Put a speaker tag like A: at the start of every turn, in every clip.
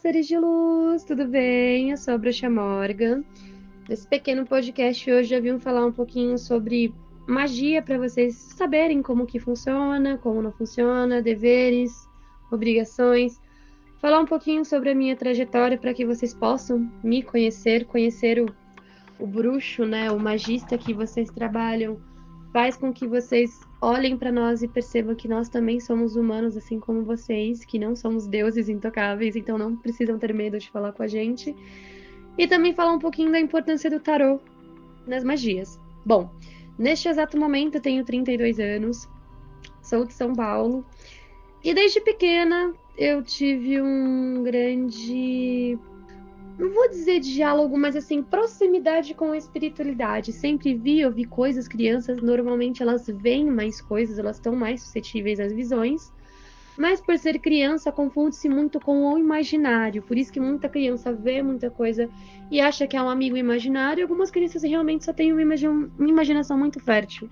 A: seres de luz, tudo bem? Eu sou a Bruxa Morgan. Nesse pequeno podcast hoje eu vim falar um pouquinho sobre magia para vocês saberem como que funciona, como não funciona, deveres, obrigações. Falar um pouquinho sobre a minha trajetória para que vocês possam me conhecer o bruxo, né, o magista que vocês trabalham, faz com que vocês olhem para nós e percebam que nós também somos humanos, assim como vocês, que não somos deuses intocáveis, então não precisam ter medo de falar com a gente. E também falar um pouquinho da importância do tarô nas magias. Bom, neste exato momento eu tenho 32 anos, sou de São Paulo, e desde pequena eu tive um grande, não vou dizer diálogo, mas assim, proximidade com a espiritualidade. Sempre ouvi coisas, crianças, normalmente elas veem mais coisas, elas estão mais suscetíveis às visões. Mas por ser criança, confunde-se muito com o imaginário. Por isso que muita criança vê muita coisa e acha que é um amigo imaginário. Algumas crianças realmente só têm uma imaginação muito fértil.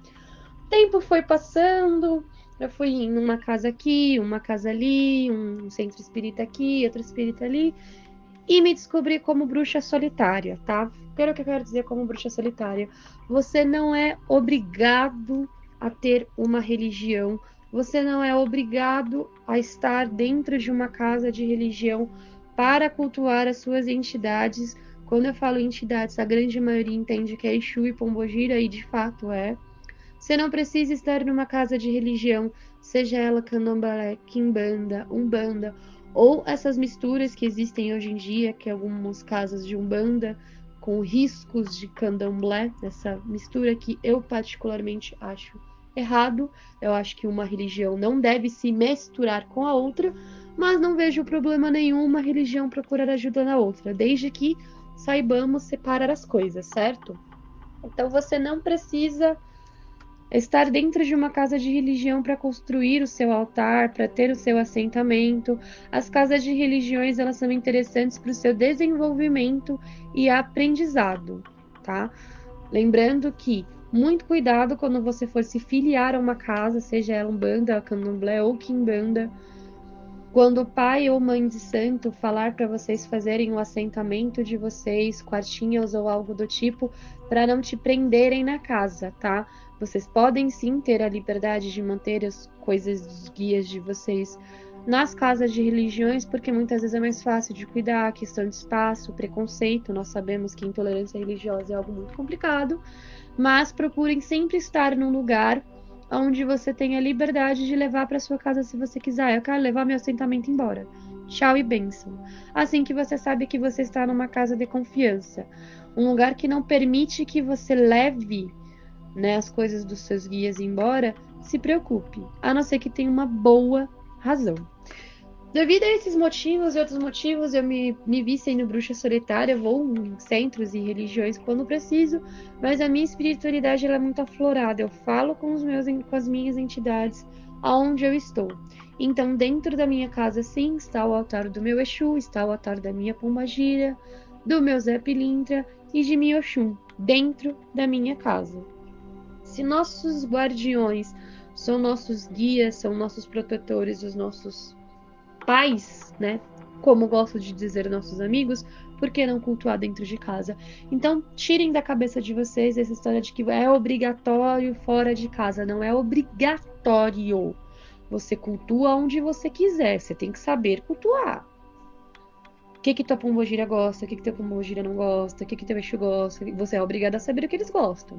A: O tempo foi passando, eu fui em uma casa aqui, uma casa ali, um centro espírita aqui, outro espírita ali. E me descobri como bruxa solitária, tá? Pelo que eu quero dizer como bruxa solitária, você não é obrigado a ter uma religião, você não é obrigado a estar dentro de uma casa de religião para cultuar as suas entidades. Quando eu falo entidades, a grande maioria entende que é Exu e Pombogira, e de fato é. Você não precisa estar numa casa de religião, seja ela candomblé, quimbanda, umbanda, ou essas misturas que existem hoje em dia, que algumas casas de umbanda com riscos de candomblé, essa mistura que eu particularmente acho errado. Eu acho que uma religião não deve se misturar com a outra, mas não vejo problema nenhum uma religião procurar ajuda na outra, desde que saibamos separar as coisas, certo? Então você não precisa estar dentro de uma casa de religião para construir o seu altar, para ter o seu assentamento. As casas de religiões, elas são interessantes para o seu desenvolvimento e aprendizado, tá? Lembrando que muito cuidado quando você for se filiar a uma casa, seja ela umbanda, candomblé ou quimbanda, quando o pai ou mãe de santo falar para vocês fazerem o assentamento de vocês, quartinhas ou algo do tipo, para não te prenderem na casa, tá? Vocês podem sim ter a liberdade de manter as coisas dos guias de vocês nas casas de religiões, porque muitas vezes é mais fácil de cuidar, questão de espaço, preconceito. Nós sabemos que intolerância religiosa é algo muito complicado, mas procurem sempre estar num lugar onde você tem a liberdade de levar para sua casa se você quiser. Eu quero levar meu assentamento embora. Tchau e bênção. Assim que você sabe que você está numa casa de confiança, um lugar que não permite que você leve, né, as coisas dos seus guias embora, se preocupe, a não ser que tenha uma boa razão. Devido a esses motivos e outros motivos, eu me vi sendo bruxa solitária, vou em centros e religiões quando preciso, mas a minha espiritualidade ela é muito aflorada. Eu falo com as minhas entidades aonde eu estou. Então, dentro da minha casa, sim, está o altar do meu Exu, está o altar da minha Pombagira, do meu Zé Pilintra e de Mioxum, dentro da minha casa. Se nossos guardiões são nossos guias, são nossos protetores, os nossos pais, né? Como gosto de dizer nossos amigos, por que não cultuar dentro de casa? Então, tirem da cabeça de vocês essa história de que é obrigatório fora de casa. Não é obrigatório. Você cultua onde você quiser. Você tem que saber cultuar. O que tua pombogira gosta? O que teu pombogira não gosta? O que teu Exu gosta? Você é obrigado a saber o que eles gostam.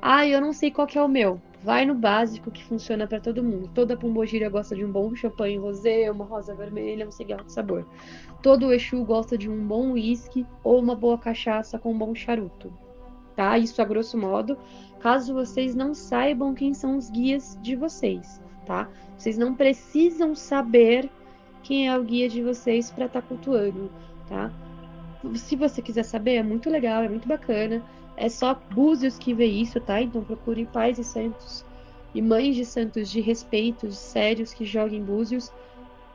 A: Ah, eu não sei qual que é o meu. Vai no básico que funciona para todo mundo. Toda pombogira gosta de um bom champanhe rosé, uma rosa vermelha, um cigarro de sabor. Todo Exu gosta de um bom uísque ou uma boa cachaça com um bom charuto. Tá? Isso a grosso modo, caso vocês não saibam quem são os guias de vocês, tá? Vocês não precisam saber quem é o guia de vocês para estar cultuando, tá? Se você quiser saber, é muito legal, é muito bacana. É só Búzios que vê isso, tá? Então procure pais e santos e mães de santos de respeito, sérios, que joguem Búzios.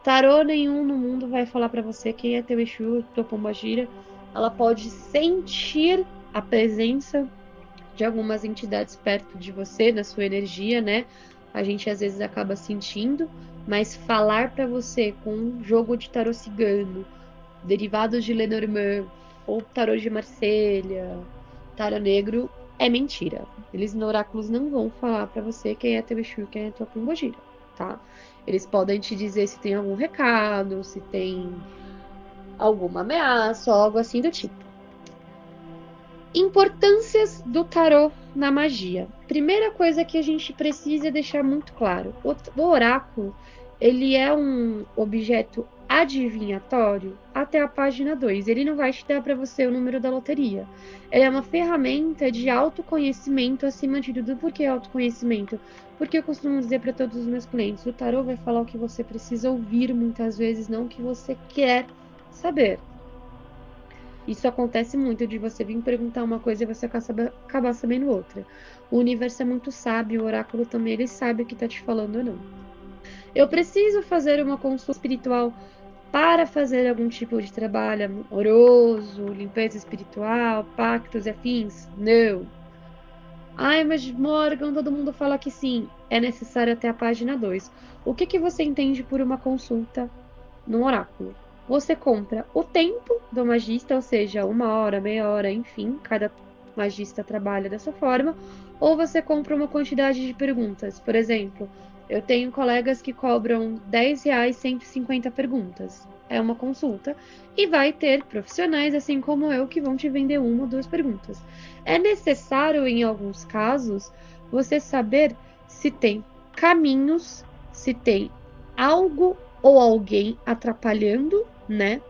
A: Tarô nenhum no mundo vai falar para você quem é teu Exu, tua pombagira. Ela pode sentir a presença de algumas entidades perto de você, da sua energia, né? a gente às vezes acaba sentindo, mas falar para você com um jogo de tarô cigano, derivados de Lenormand, ou tarô de Marselha, tarô negro, é mentira. Eles no oráculos não vão falar para você quem é teu Exu e quem é tua Pombogira, tá? Eles podem te dizer se tem algum recado, se tem alguma ameaça, ou algo assim do tipo. Importâncias do tarô na magia. Primeira coisa que a gente precisa deixar muito claro: o oráculo, ele é um objeto adivinhatório até a página 2. Ele não vai te dar para você o número da loteria. Ele é uma ferramenta de autoconhecimento acima de tudo. Por que autoconhecimento? Porque eu costumo dizer para todos os meus clientes: o tarô vai falar o que você precisa ouvir muitas vezes, não o que você quer saber. Isso acontece muito, de você vir perguntar uma coisa e você acabar sabendo outra. O universo é muito sábio, o oráculo também, ele sabe o que está te falando ou não. Eu preciso fazer uma consulta espiritual para fazer algum tipo de trabalho amoroso, limpeza espiritual, pactos e afins? Não. Ai, mas Morgan, todo mundo fala que sim. É necessário até a página 2. O que você entende por uma consulta no oráculo? Você compra o tempo do magista, ou seja, 1 hora, meia hora, enfim, cada magista trabalha dessa forma, ou você compra uma quantidade de perguntas. Por exemplo, eu tenho colegas que cobram R$10, 150 perguntas. É uma consulta. E vai ter profissionais, assim como eu, que vão te vender 1 ou 2 perguntas. É necessário, em alguns casos, você saber se tem caminhos, se tem algo ou alguém atrapalhando, né,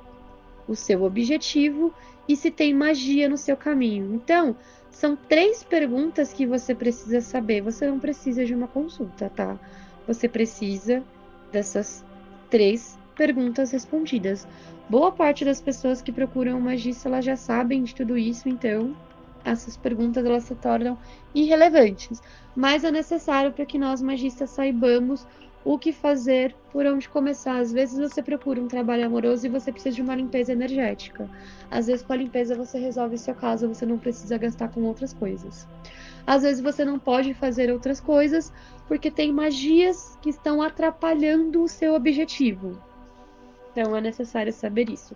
A: o seu objetivo, e se tem magia no seu caminho. Então, são 3 perguntas que você precisa saber. Você não precisa de uma consulta, tá? Você precisa dessas 3 perguntas respondidas. Boa parte das pessoas que procuram um magista, elas já sabem de tudo isso, então essas perguntas elas se tornam irrelevantes. Mas é necessário para que nós magistas saibamos o que fazer, por onde começar. Às vezes você procura um trabalho amoroso e você precisa de uma limpeza energética. Às vezes com a limpeza você resolve seu caso, você não precisa gastar com outras coisas. Às vezes você não pode fazer outras coisas porque tem magias que estão atrapalhando o seu objetivo. Então é necessário saber isso.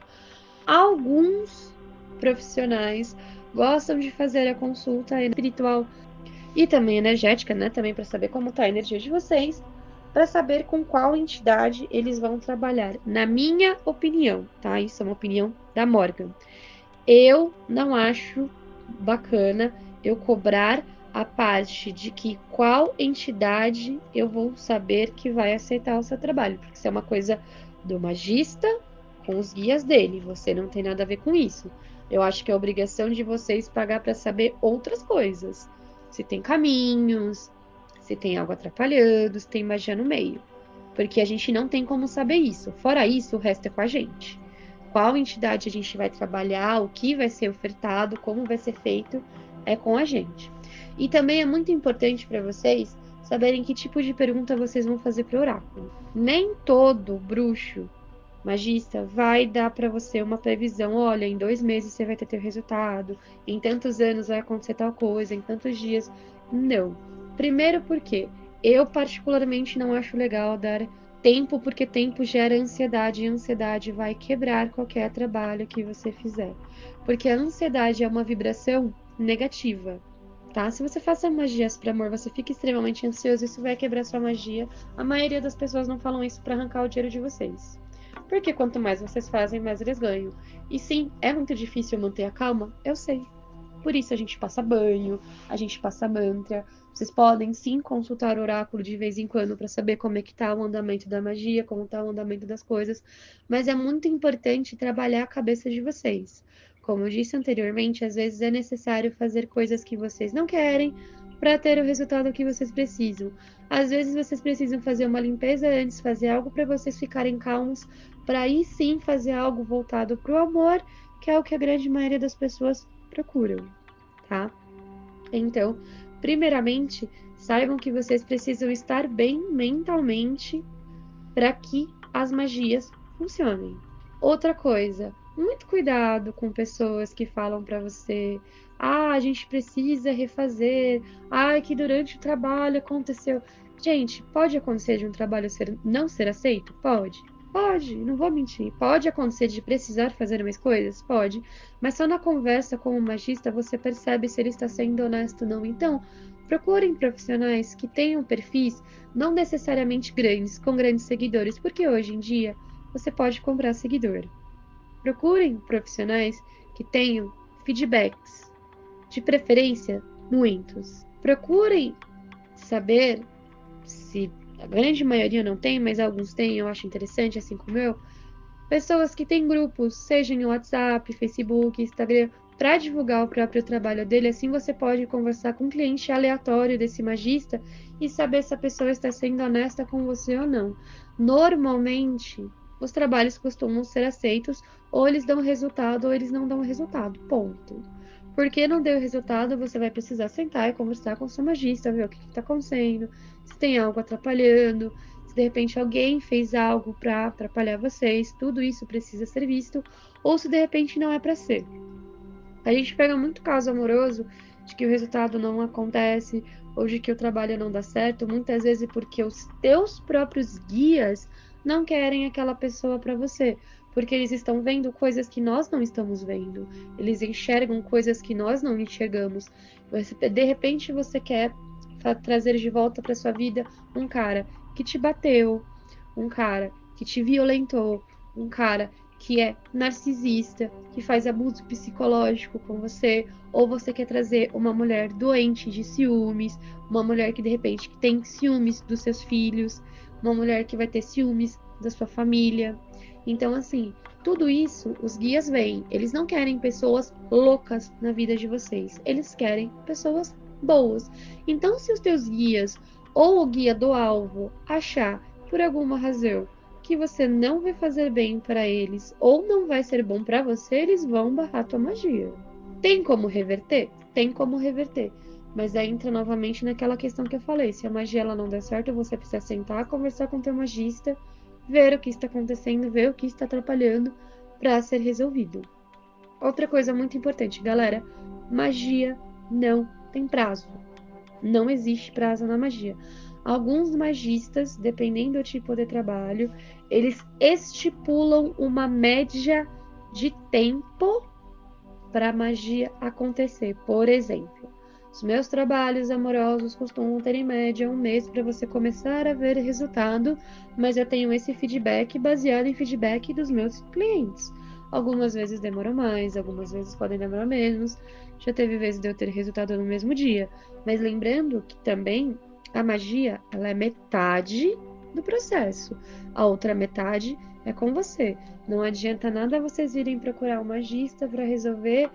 A: Alguns profissionais gostam de fazer a consulta espiritual e também energética, né? Também para saber como está a energia de vocês, para saber com qual entidade eles vão trabalhar. Na minha opinião, tá? Isso é uma opinião da Morgan. Eu não acho bacana eu cobrar a parte de que qual entidade eu vou saber que vai aceitar o seu trabalho, porque isso é uma coisa do magista com os guias dele, você não tem nada a ver com isso. Eu acho que é obrigação de vocês pagar para saber outras coisas. Se tem caminhos, se tem algo atrapalhando, se tem magia no meio. Porque a gente não tem como saber isso. Fora isso, o resto é com a gente. Qual entidade a gente vai trabalhar, o que vai ser ofertado, como vai ser feito, é com a gente. E também é muito importante para vocês saberem que tipo de pergunta vocês vão fazer para o oráculo. Nem todo bruxo, magista, vai dar para você uma previsão. Olha, em 2 meses você vai ter teu resultado, em tantos anos vai acontecer tal coisa, em tantos dias. Não. Primeiro porque eu particularmente não acho legal dar tempo, porque tempo gera ansiedade, e a ansiedade vai quebrar qualquer trabalho que você fizer. Porque a ansiedade é uma vibração negativa, tá? Se você faz magias para amor, você fica extremamente ansioso, isso vai quebrar sua magia. A maioria das pessoas não falam isso para arrancar o dinheiro de vocês. Porque quanto mais vocês fazem, mais eles ganham. E sim, é muito difícil manter a calma, eu sei. Por isso a gente passa banho, a gente passa mantra. Vocês podem sim consultar o oráculo de vez em quando para saber como é que tá o andamento da magia, como tá o andamento das coisas. Mas é muito importante trabalhar a cabeça de vocês. Como eu disse anteriormente, às vezes é necessário fazer coisas que vocês não querem para ter o resultado que vocês precisam. Às vezes vocês precisam fazer uma limpeza antes, fazer algo para vocês ficarem calmos, para aí sim fazer algo voltado para o amor, que é o que a grande maioria das pessoas procuram, tá? Então, primeiramente, saibam que vocês precisam estar bem mentalmente para que as magias funcionem. Outra coisa, muito cuidado com pessoas que falam para você: ah, a gente precisa refazer, ah, que durante o trabalho aconteceu. Gente, pode acontecer de um trabalho não ser aceito? Pode. Pode, não vou mentir. Pode acontecer de precisar fazer mais coisas? Pode. Mas só na conversa com o magista você percebe se ele está sendo honesto ou não. Então, procurem profissionais que tenham perfis não necessariamente grandes, com grandes seguidores, porque hoje em dia você pode comprar seguidor. Procurem profissionais que tenham feedbacks, de preferência, muitos. Procurem saber se a grande maioria não tem, mas alguns têm, eu acho interessante, assim como eu, pessoas que têm grupos, seja em WhatsApp, Facebook, Instagram, para divulgar o próprio trabalho dele, assim você pode conversar com um cliente aleatório desse magista e saber se a pessoa está sendo honesta com você ou não. Normalmente, os trabalhos costumam ser aceitos, ou eles dão resultado, ou eles não dão resultado, ponto. Porque não deu resultado, você vai precisar sentar e conversar com o seu magista, ver o que está acontecendo, se tem algo atrapalhando, se de repente alguém fez algo para atrapalhar vocês, tudo isso precisa ser visto, ou se de repente não é para ser. A gente pega muito caso amoroso de que o resultado não acontece, ou de que o trabalho não dá certo, muitas vezes porque os teus próprios guias não querem aquela pessoa para você, porque eles estão vendo coisas que nós não estamos vendo, eles enxergam coisas que nós não enxergamos. De repente você quer trazer de volta para sua vida um cara que te bateu, um cara que te violentou, um cara que é narcisista, que faz abuso psicológico com você, ou você quer trazer uma mulher doente de ciúmes, uma mulher que de repente tem ciúmes dos seus filhos, uma mulher que vai ter ciúmes da sua família. Então, assim, tudo isso os guias veem. Eles não querem pessoas loucas na vida de vocês. Eles querem pessoas boas. Então, se os teus guias ou o guia do alvo achar, por alguma razão, que você não vai fazer bem para eles ou não vai ser bom para você, eles vão barrar tua magia. Tem como reverter? Tem como reverter. Mas aí entra novamente naquela questão que eu falei. Se a magia ela não der certo, você precisa sentar, conversar com o teu magista, ver o que está acontecendo, ver o que está atrapalhando para ser resolvido. Outra coisa muito importante, galera, magia não tem prazo. Não existe prazo na magia. Alguns magistas, dependendo do tipo de trabalho, eles estipulam uma média de tempo para a magia acontecer. Por exemplo, os meus trabalhos amorosos costumam ter em média um mês para você começar a ver resultado, mas eu tenho esse feedback baseado em feedback dos meus clientes. Algumas vezes demoram mais, algumas vezes podem demorar menos. Já teve vezes de eu ter resultado no mesmo dia. Mas lembrando que também a magia, ela é metade do processo. A outra metade é com você. Não adianta nada vocês irem procurar um magista para resolver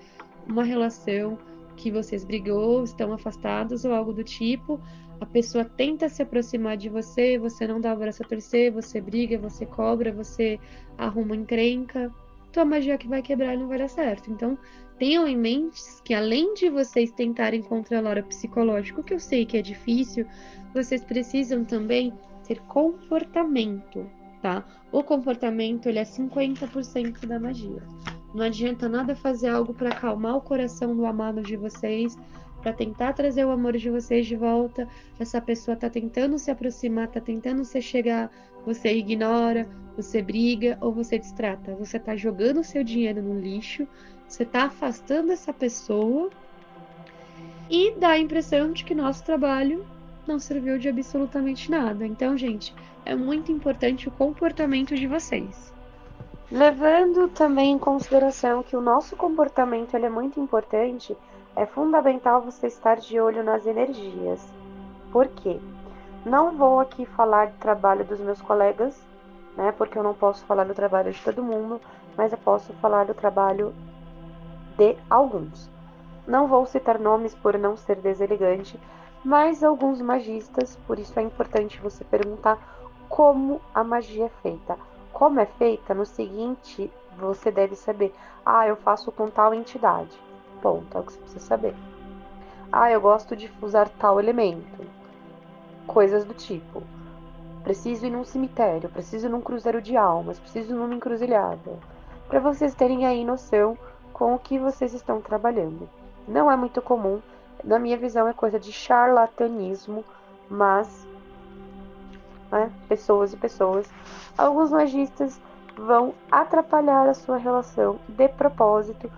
A: uma relação que vocês brigou, estão afastados ou algo do tipo. A pessoa tenta se aproximar de você, você não dá o braço a torcer, você briga, você cobra, você arruma encrenca. Tua magia que vai quebrar e não vai dar certo. Então, tenham em mente que além de vocês tentarem controlar o psicológico, que eu sei que é difícil, vocês precisam também ter comportamento, tá? O comportamento, ele é 50% da magia. Não adianta nada fazer algo para acalmar o coração do amado de vocês, para tentar trazer o amor de vocês de volta. Essa pessoa tá tentando se aproximar, tá tentando se chegar, você ignora, você briga ou você distrata. Você tá jogando o seu dinheiro no lixo, você tá afastando essa pessoa e dá a impressão de que nosso trabalho não serviu de absolutamente nada. Então, gente, é muito importante o comportamento de vocês. Levando também em consideração que o nosso comportamento ele é muito importante, é fundamental você estar de olho nas energias. Por quê? Não vou aqui falar do trabalho dos meus colegas, né? Porque eu não posso falar do trabalho de todo mundo, mas eu posso falar do trabalho de alguns. Não vou citar nomes por não ser deselegante, mas alguns magistas, por isso é importante você perguntar como a magia é feita. Como é feita? No seguinte, você deve saber. Eu faço com tal entidade. Ponto, é o que você precisa saber. Eu gosto de usar tal elemento. Coisas do tipo. Preciso ir num cemitério, preciso ir num cruzeiro de almas, preciso ir numa encruzilhada. Para vocês terem aí noção com o que vocês estão trabalhando. Não é muito comum, na minha visão é coisa de charlatanismo, mas né? Pessoas e pessoas. Alguns magistas vão atrapalhar a sua relação de propósito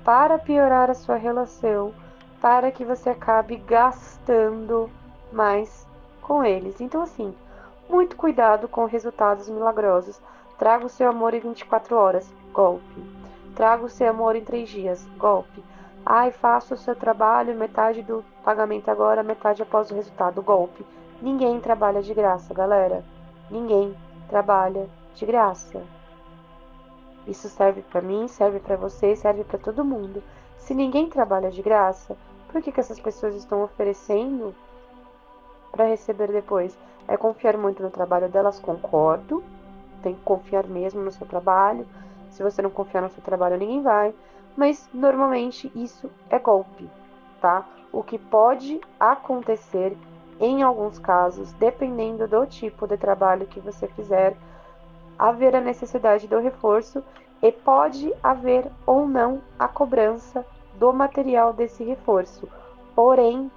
A: para piorar a sua relação, para que você acabe gastando mais com eles. Então, assim, muito cuidado com resultados milagrosos. Traga o seu amor em 24 horas, golpe. Traga o seu amor em 3 dias, golpe. Ai, faça o seu trabalho, metade do pagamento agora, metade após o resultado, golpe. Ninguém trabalha de graça, galera. Ninguém trabalha de graça. Isso serve para mim, serve para você, serve para todo mundo. Se ninguém trabalha de graça, por que essas pessoas estão oferecendo para receber depois? É confiar muito no trabalho delas, concordo. Tem que confiar mesmo no seu trabalho. Se você não confiar no seu trabalho, ninguém vai. Mas normalmente isso é golpe, tá? O que pode acontecer em alguns casos, dependendo do tipo de trabalho que você fizer, haver a necessidade do reforço e pode haver ou não a cobrança do material desse reforço. Porém,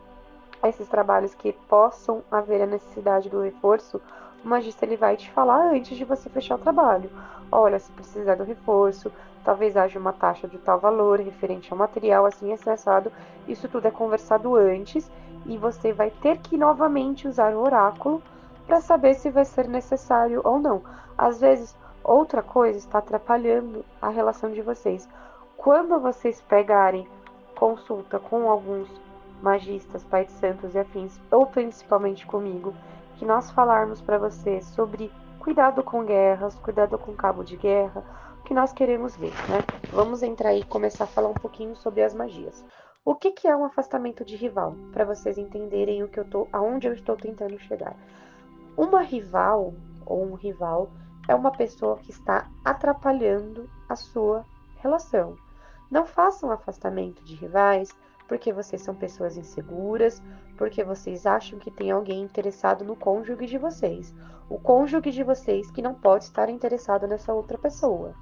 A: esses trabalhos que possam haver a necessidade do reforço, o magista ele vai te falar antes de você fechar o trabalho. Olha, se precisar do reforço, talvez haja uma taxa de tal valor referente ao material, assim acessado. Isso tudo é conversado antes e você vai ter que novamente usar o oráculo para saber se vai ser necessário ou não. Às vezes, outra coisa está atrapalhando a relação de vocês. Quando vocês pegarem consulta com alguns magistas, pais santos e afins, ou principalmente comigo, que nós falarmos para você sobre cuidado com guerras, cuidado com cabo de guerra, o que nós queremos ver, né? Vamos entrar aí e começar a falar um pouquinho sobre as magias. O que é um afastamento de rival? Para vocês entenderem aonde eu estou tentando chegar. Uma rival ou um rival é uma pessoa que está atrapalhando a sua relação. Não façam afastamento de rivais porque vocês são pessoas inseguras, porque vocês acham que tem alguém interessado no cônjuge de vocês. O cônjuge de vocês que não pode estar interessado nessa outra pessoa,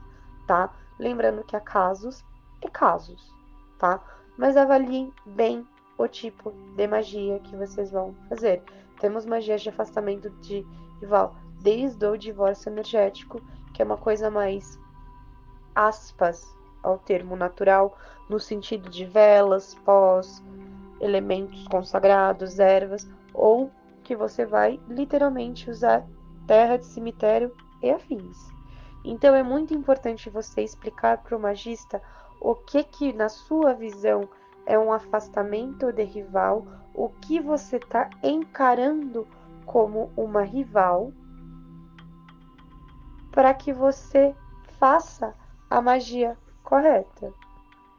A: tá? Lembrando que há casos e casos, tá? Mas avaliem bem o tipo de magia que vocês vão fazer. Temos magias de afastamento de rival, desde o divórcio energético, que é uma coisa mais aspas ao termo natural, no sentido de velas, pós, elementos consagrados, ervas, ou que você vai literalmente usar terra de cemitério e afins. Então é muito importante você explicar para o magista o que na sua visão é um afastamento de rival, o que você está encarando como uma rival, para que você faça a magia correta.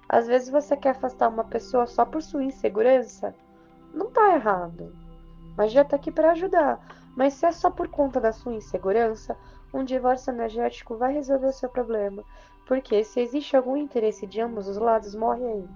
A: Às vezes você quer afastar uma pessoa só por sua insegurança, não tá errado. Magia tá aqui para ajudar, mas se é só por conta da sua insegurança, um divórcio energético vai resolver o seu problema, porque se existe algum interesse de ambos os lados, morre aí.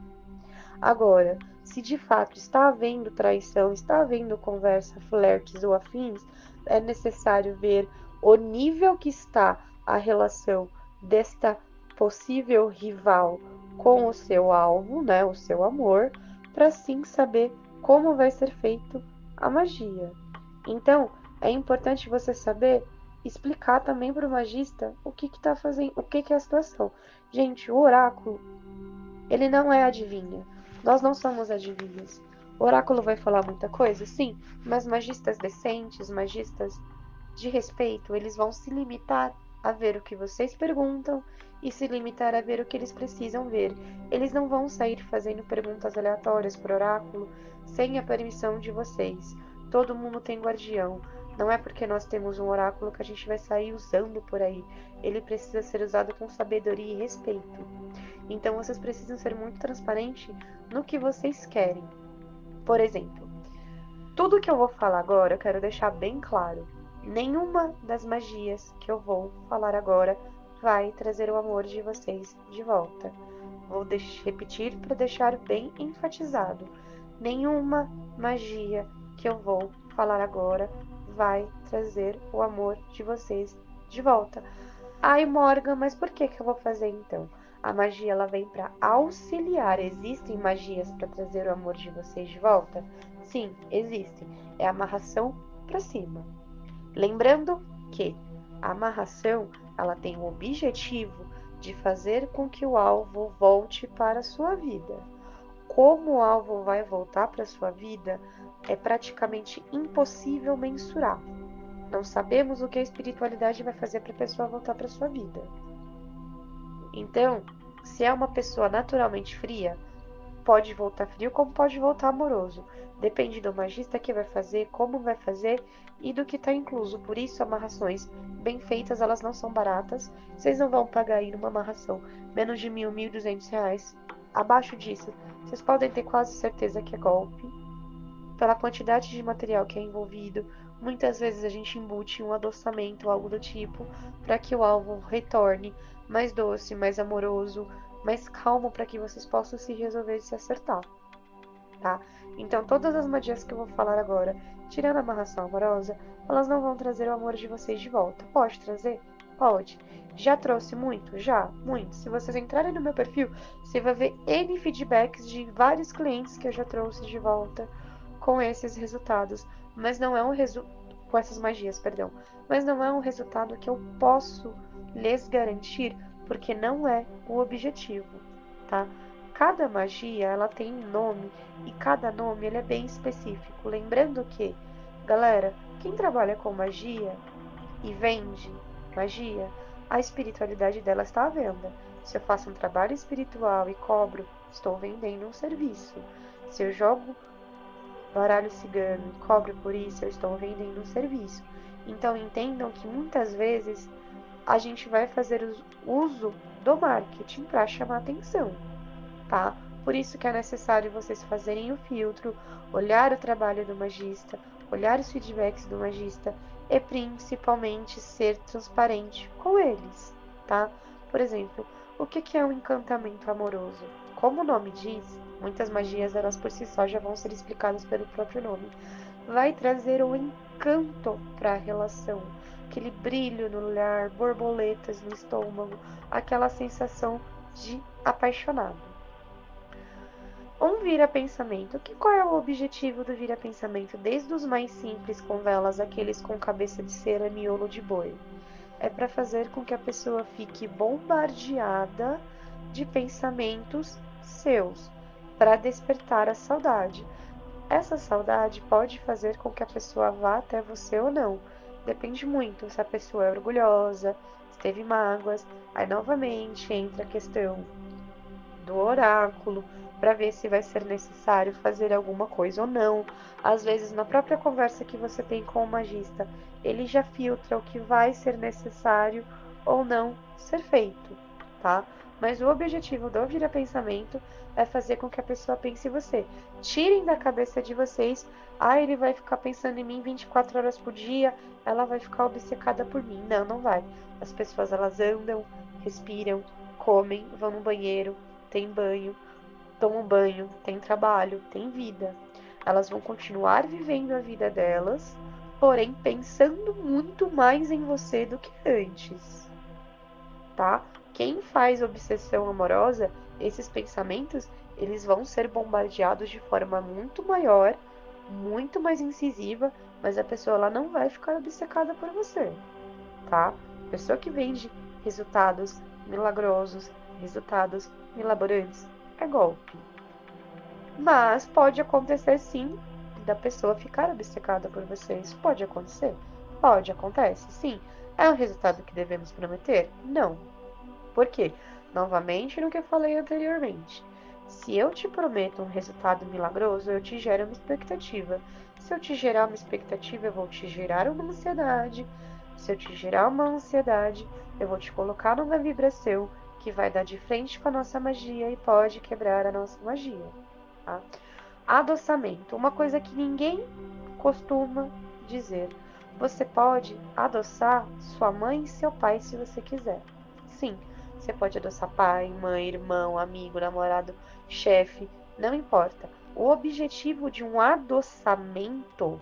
A: Agora, se de fato está havendo traição, está havendo conversa, flertes ou afins, é necessário ver o nível que está a relação desta possível rival com o seu alvo, né, o seu amor, para sim saber como vai ser feito a magia. Então, é importante você saber explicar também para o magista o que está fazendo, o que é a situação. Gente, o oráculo, ele não é adivinha. Nós não somos adivinhas. O oráculo vai falar muita coisa, sim, mas magistas decentes, magistas de respeito, eles vão se limitar a ver o que vocês perguntam e se limitar a ver o que eles precisam ver. Eles não vão sair fazendo perguntas aleatórias para o oráculo sem a permissão de vocês. Todo mundo tem guardião. Não é porque nós temos um oráculo que a gente vai sair usando por aí. Ele precisa ser usado com sabedoria e respeito. Então vocês precisam ser muito transparentes no que vocês querem. Por exemplo, tudo que eu vou falar agora, eu quero deixar bem claro. Nenhuma das magias que eu vou falar agora vai trazer o amor de vocês de volta. Vou repetir para deixar bem enfatizado. Nenhuma magia que eu vou falar agora vai trazer o amor de vocês de volta. Ai, Morgan, mas por que eu vou fazer então? A magia ela vem para auxiliar. Existem magias para trazer o amor de vocês de volta? Sim, existem. É amarração para cima.
B: Lembrando que a amarração, ela tem o objetivo de fazer com que o alvo volte para a sua vida. Como o alvo vai voltar para a sua vida, é praticamente impossível mensurar. Não sabemos o que a espiritualidade vai fazer para a pessoa voltar para a sua vida. Então, se é uma pessoa naturalmente fria, pode voltar frio como pode voltar amoroso. Depende do magista que vai fazer, como vai fazer e do que está incluso. Por isso, amarrações bem feitas, elas não são baratas. Vocês não vão pagar aí numa amarração menos de R$1.000, R$1.200. Abaixo disso, vocês podem ter quase certeza que é golpe. Pela quantidade de material que é envolvido, muitas vezes a gente embute um adoçamento, algo do tipo, para que o alvo retorne mais doce, mais amoroso, mais calmo, para que vocês possam se resolver e se acertar, tá? Então, todas as magias que eu vou falar agora, tirando a amarração amorosa, elas não vão trazer o amor de vocês de volta. Pode trazer? Pode. Já trouxe muito? Já, muito. Se vocês entrarem no meu perfil, você vai ver N feedbacks de vários clientes que eu já trouxe de volta com esses resultados, mas não é com essas magias, perdão, mas não é um resultado que eu posso lhes garantir, porque não é o objetivo, tá? Cada magia, ela tem um nome e cada nome ele é bem específico. Lembrando que, galera, quem trabalha com magia e vende magia, a espiritualidade dela está à venda. Se eu faço um trabalho espiritual e cobro, estou vendendo um serviço. Se eu jogo baralho cigano e cobro por isso, eu estou vendendo um serviço. Então entendam que muitas vezes a gente vai fazer uso do marketing para chamar atenção, tá? Por isso que é necessário vocês fazerem o filtro, olhar o trabalho do magista, olhar os feedbacks do magista e principalmente ser transparente com eles, tá? Por exemplo, o que é um encantamento amoroso? Como o nome diz, muitas magias elas por si só já vão ser explicadas pelo próprio nome. Vai trazer um encanto para a relação, aquele brilho no olhar, borboletas no estômago, aquela sensação de apaixonado. Um vira-pensamento. Qual é o objetivo do vira-pensamento? Desde os mais simples com velas, aqueles com cabeça de cera, miolo de boi. É para fazer com que a pessoa fique bombardeada de pensamentos seus, para despertar a saudade. Essa saudade pode fazer com que a pessoa vá até você ou não. Depende muito se a pessoa é orgulhosa, se teve mágoas. Aí novamente entra a questão do oráculo, para ver se vai ser necessário fazer alguma coisa ou não. Às vezes, na própria conversa que você tem com o magista, ele já filtra o que vai ser necessário ou não ser feito, tá? Mas o objetivo do vira-pensamento é fazer com que a pessoa pense em você. Tirem da cabeça de vocês, ele vai ficar pensando em mim 24 horas por dia, ela vai ficar obcecada por mim. Não, não vai. As pessoas, elas andam, respiram, comem, vão no banheiro, tem banho, tomam banho, tem trabalho, tem vida. Elas vão continuar vivendo a vida delas, porém pensando muito mais em você do que antes, tá? Quem faz obsessão amorosa, esses pensamentos, eles vão ser bombardeados de forma muito maior, muito mais incisiva, mas a pessoa ela não vai ficar obcecada por você, tá? A pessoa que vende resultados milagrosos, resultados milaborantes, é golpe. Mas pode acontecer sim da pessoa ficar obcecada por você. Isso pode acontecer? Pode, acontece, sim. É um resultado que devemos prometer? Não. Por quê? Novamente no que eu falei anteriormente. Se eu te prometo um resultado milagroso, eu te gero uma expectativa. Se eu te gerar uma expectativa, eu vou te gerar uma ansiedade. Se eu te gerar uma ansiedade, eu vou te colocar numa vibração que vai dar de frente com a nossa magia e pode quebrar a nossa magia, tá? Adoçamento, uma coisa que ninguém costuma dizer. Você pode adoçar sua mãe e seu pai se você quiser. Sim, você pode adoçar pai, mãe, irmão, amigo, namorado, chefe, não importa. O objetivo de um adoçamento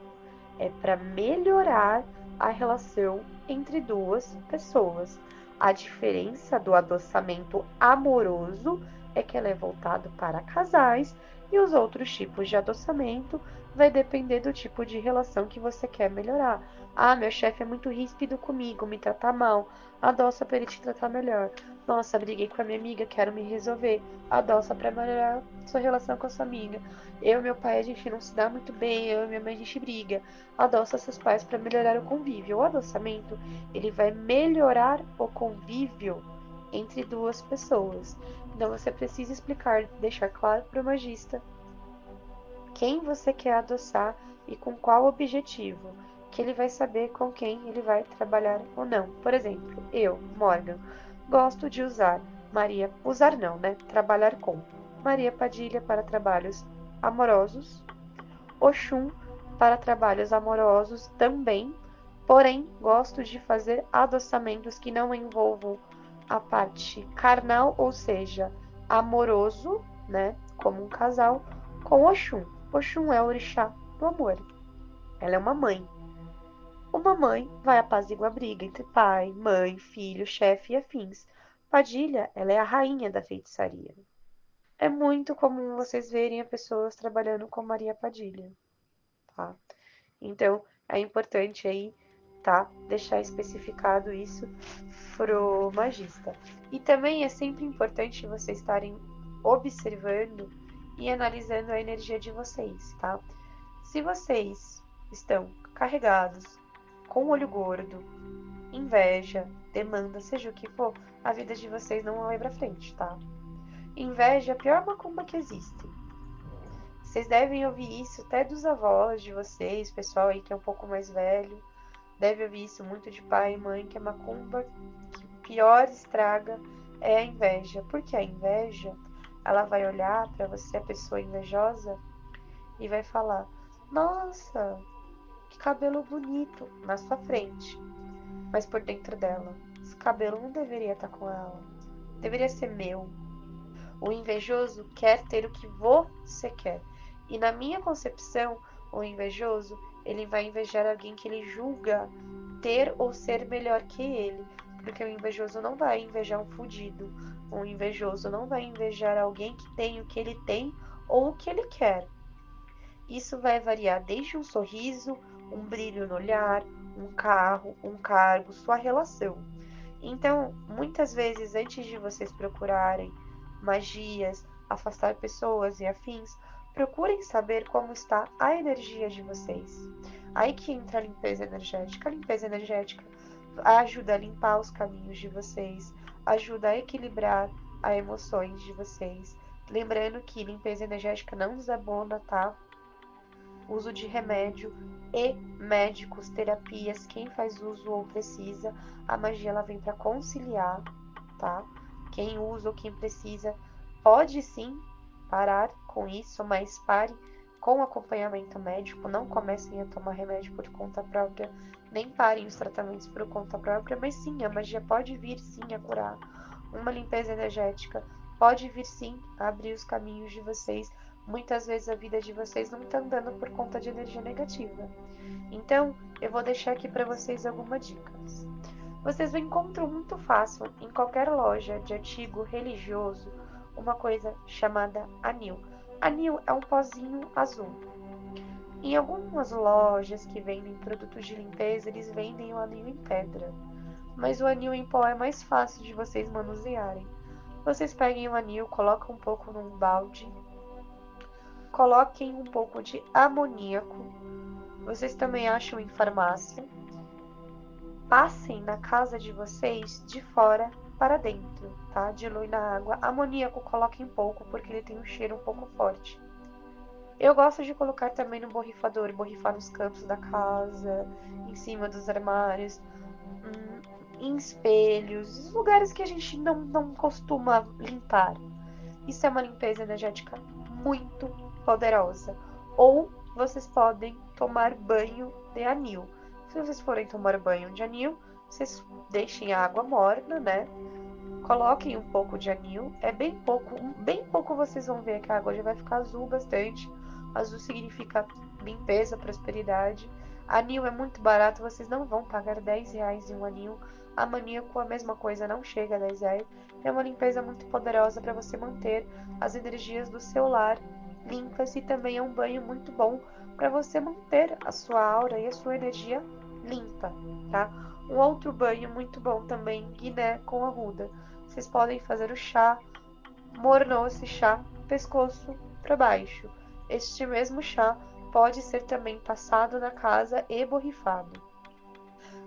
B: é para melhorar a relação entre duas pessoas. A diferença do adoçamento amoroso é que ela é voltado para casais e os outros tipos de adoçamento vai depender do tipo de relação que você quer melhorar. Ah, meu chefe é muito ríspido comigo, me trata mal. Adoça para ele te tratar melhor. Nossa, briguei com a minha amiga, quero me resolver. Adoça para melhorar sua relação com a sua amiga. Eu e meu pai, a gente não se dá muito bem, eu e minha mãe, a gente briga. Adoça seus pais para melhorar o convívio. O adoçamento, ele vai melhorar o convívio entre duas pessoas. Então você precisa explicar, deixar claro para o magista quem você quer adoçar e com qual objetivo, que ele vai saber com quem ele vai trabalhar ou não. Por exemplo, eu, Morgan, gosto de usar não, né? Trabalhar com Maria Padilha para trabalhos amorosos, Oxum para trabalhos amorosos também, porém gosto de fazer adoçamentos que não envolvam a parte carnal, ou seja, amoroso, né, como um casal, com Oxum. Oxum é o orixá do amor. Ela é uma mãe. Uma mãe vai apaziguar a briga entre pai, mãe, filho, chefe e afins. Padilha, ela é a rainha da feitiçaria. É muito comum vocês verem as pessoas trabalhando com Maria Padilha, tá? Então, é importante aí, tá? Deixar especificado isso pro magista. E também é sempre importante vocês estarem observando e analisando a energia de vocês, tá? Se vocês estão carregados, com olho gordo, inveja, demanda, seja o que for, a vida de vocês não vai pra frente, tá? Inveja é a pior macumba que existe. Vocês devem ouvir isso até dos avós de vocês, pessoal aí que é um pouco mais velho. Deve ouvir isso muito de pai e mãe, que a macumba que pior estraga é a inveja. Porque a inveja, ela vai olhar para você, a pessoa invejosa, e vai falar: nossa, que cabelo bonito, na sua frente. Mas por dentro dela, esse cabelo não deveria estar com ela. Deveria ser meu. O invejoso quer ter o que você quer. E na minha concepção, o invejoso, ele vai invejar alguém que ele julga ter ou ser melhor que ele. Porque o invejoso não vai invejar um fudido. O invejoso não vai invejar alguém que tem o que ele tem ou o que ele quer. Isso vai variar desde um sorriso, um brilho no olhar, um carro, um cargo, sua relação. Então, muitas vezes, antes de vocês procurarem magias, afastar pessoas e afins, procurem saber como está a energia de vocês. Aí que entra a limpeza energética. A limpeza energética ajuda a limpar os caminhos de vocês, ajuda a equilibrar as emoções de vocês. Lembrando que limpeza energética não desabona, tá? Uso de remédio e médicos, terapias, quem faz uso ou precisa, a magia ela vem para conciliar, tá? Quem usa ou quem precisa pode sim parar com isso, mas pare com acompanhamento médico, não comecem a tomar remédio por conta própria, nem parem os tratamentos por conta própria, mas sim, a magia pode vir sim a curar. Uma limpeza energética pode vir sim a abrir os caminhos de vocês. Muitas vezes a vida de vocês não está andando por conta de energia negativa. Então, eu vou deixar aqui para vocês algumas dicas. Vocês encontram muito fácil em qualquer loja de artigo religioso uma coisa chamada anil. Anil é um pozinho azul. Em algumas lojas que vendem produtos de limpeza, eles vendem o anil em pedra. Mas o anil em pó é mais fácil de vocês manusearem. Vocês peguem o anil, colocam um pouco num balde, coloquem um pouco de amoníaco. Vocês também acham em farmácia. Passem na casa de vocês de fora para dentro, tá? Dilui na água. Amoníaco coloquem pouco, porque ele tem um cheiro um pouco forte. Eu gosto de colocar também no borrifador, borrifar nos cantos da casa, em cima dos armários, em espelhos, lugares que a gente não costuma limpar. Isso é uma limpeza energética muito poderosa. Ou vocês podem tomar banho de anil. Se vocês forem tomar banho de anil, vocês deixem a água morna, né? Coloquem um pouco de anil. É bem pouco vocês vão ver que a água já vai ficar azul bastante. Azul significa limpeza, prosperidade. Anil é muito barato, vocês não vão pagar R$10 em um anil. A maníaco, a mesma coisa, não chega a 10 reais. É uma limpeza muito poderosa para você manter as energias do seu lar limpas e também é um banho muito bom para você manter a sua aura e a sua energia limpa, tá? Um outro banho muito bom também, Guiné com arruda. Vocês podem fazer o chá, mornou esse chá, pescoço para baixo. Este mesmo chá pode ser também passado na casa e borrifado.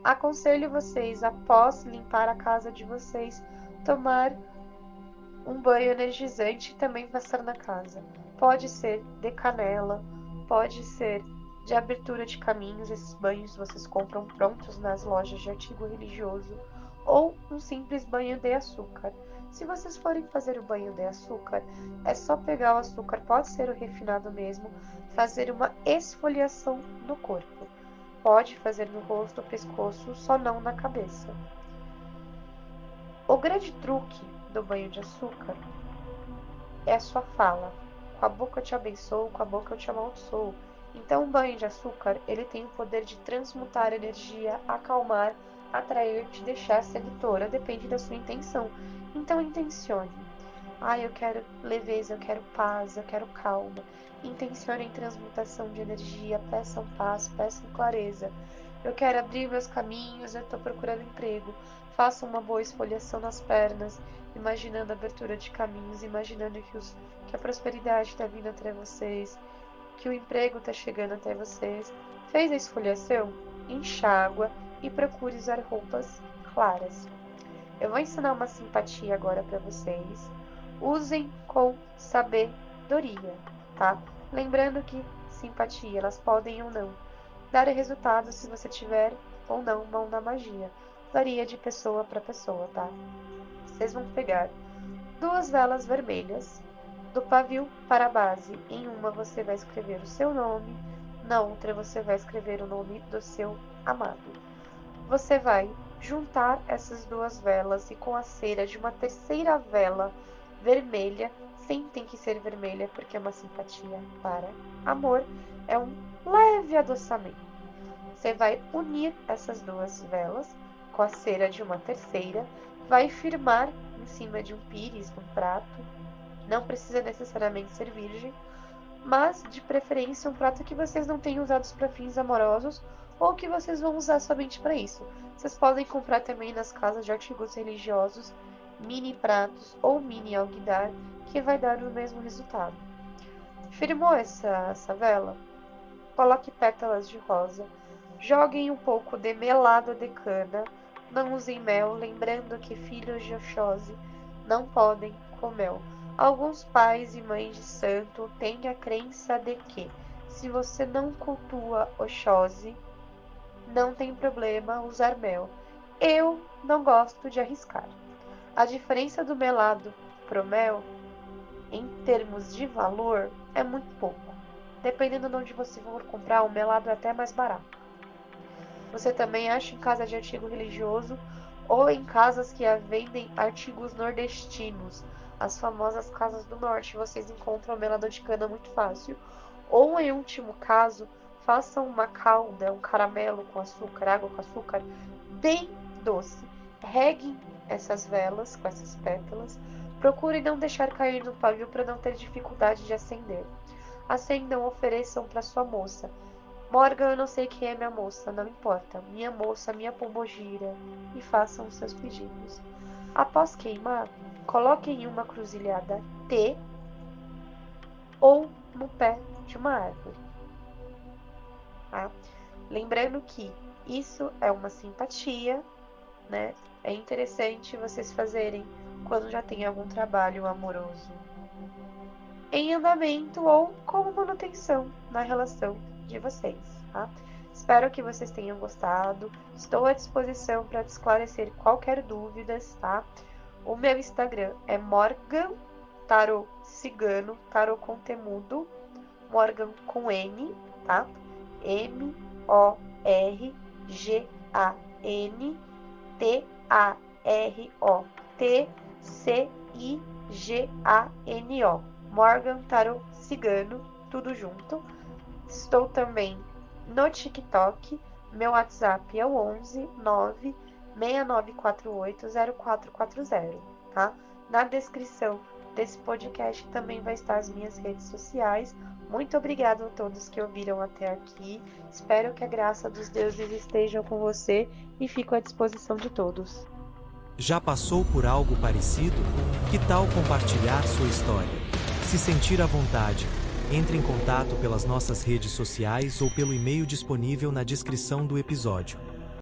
B: Aconselho vocês, após limpar a casa de vocês, tomar um banho energizante e também passar na casa. Pode ser de canela, pode ser de abertura de caminhos, esses banhos vocês compram prontos nas lojas de artigo religioso, ou um simples banho de açúcar. Se vocês forem fazer o banho de açúcar, é só pegar o açúcar, pode ser o refinado mesmo, fazer uma esfoliação no corpo. Pode fazer no rosto, pescoço, só não na cabeça. O grande truque do banho de açúcar é a sua fala. Com a boca eu te abençoo, com a boca eu te amaldiçoo. Então, o banho de açúcar, ele tem o poder de transmutar energia, acalmar, atrair, te deixar sedutora, depende da sua intenção. Então, intencione. Eu quero leveza, eu quero paz, eu quero calma. Intencione em transmutação de energia, peçam paz, peçam clareza. Eu quero abrir meus caminhos, eu estou procurando emprego. Faça uma boa esfoliação nas pernas, imaginando a abertura de caminhos, imaginando que a prosperidade está vindo até vocês, que o emprego está chegando até vocês. Fez a esfoliação? Enxágua e procure usar roupas claras. Eu vou ensinar uma simpatia agora para vocês. Usem com sabedoria, tá? Lembrando que simpatia, elas podem ou não dar resultado se você tiver ou não mão da magia. Varia de pessoa para pessoa, tá? Vocês vão pegar 2 velas vermelhas, do pavio para a base. Em uma você vai escrever o seu nome, na outra você vai escrever o nome do seu amado. Você vai juntar essas 2 velas e com a cera de uma terceira vela vermelha, tem que ser vermelha porque é uma simpatia para amor, é um leve adoçamento. Você vai unir essas 2 velas com a cera de uma terceira, vai firmar em cima de um pires, de um prato. Não precisa necessariamente ser virgem, mas de preferência um prato que vocês não tenham usado para fins amorosos ou que vocês vão usar somente para isso. Vocês podem comprar também nas casas de artigos religiosos mini pratos ou mini alguidar, que vai dar o mesmo resultado. Firmou essa vela? Coloque pétalas de rosa, joguem um pouco de melado de cana, não usem mel, lembrando que filhos de Oxóssi não podem com mel. Alguns pais e mães de santo têm a crença de que, se você não cultua Oxóssi, não tem problema usar mel. Eu não gosto de arriscar. A diferença do melado pro mel, em termos de valor, é muito pouco. Dependendo de onde você for comprar, o melado é até mais barato. Você também acha em casa de artigo religioso ou em casas que vendem artigos nordestinos. As famosas casas do norte, vocês encontram o melado de cana muito fácil. Ou, em último caso, façam uma calda, um caramelo com açúcar, água com açúcar, bem doce. Reguem essas velas com essas pétalas. Procurem não deixar cair no pavio para não ter dificuldade de acender. Acendam, ofereçam para sua moça. Morgan, eu não sei quem é minha moça, não importa. Minha moça, minha pombogira. E façam os seus pedidos. Após queimar, coloquem em uma cruzilhada T ou no pé de uma árvore. Tá? Lembrando que isso é uma simpatia, né? É interessante vocês fazerem quando já tem algum trabalho amoroso em andamento ou como manutenção na relação de vocês, tá? Espero que vocês tenham gostado. Estou à disposição para te esclarecer qualquer dúvidas, tá? O meu Instagram é Morgan Tarot Cigano, Tarot com temudo, Morgan com N, tá? MorganTarotCigano, Morgan Tarot Cigano, tudo junto. Estou também no TikTok. Meu WhatsApp é o 11 6948-0440, tá? Na descrição desse podcast também vai estar as minhas redes sociais. Muito obrigada a todos que ouviram até aqui. Espero que a graça dos deuses esteja com você e fico à disposição de todos.
C: Já passou por algo parecido? Que tal compartilhar sua história? Se sentir à vontade, entre em contato pelas nossas redes sociais ou pelo e-mail disponível na descrição do episódio.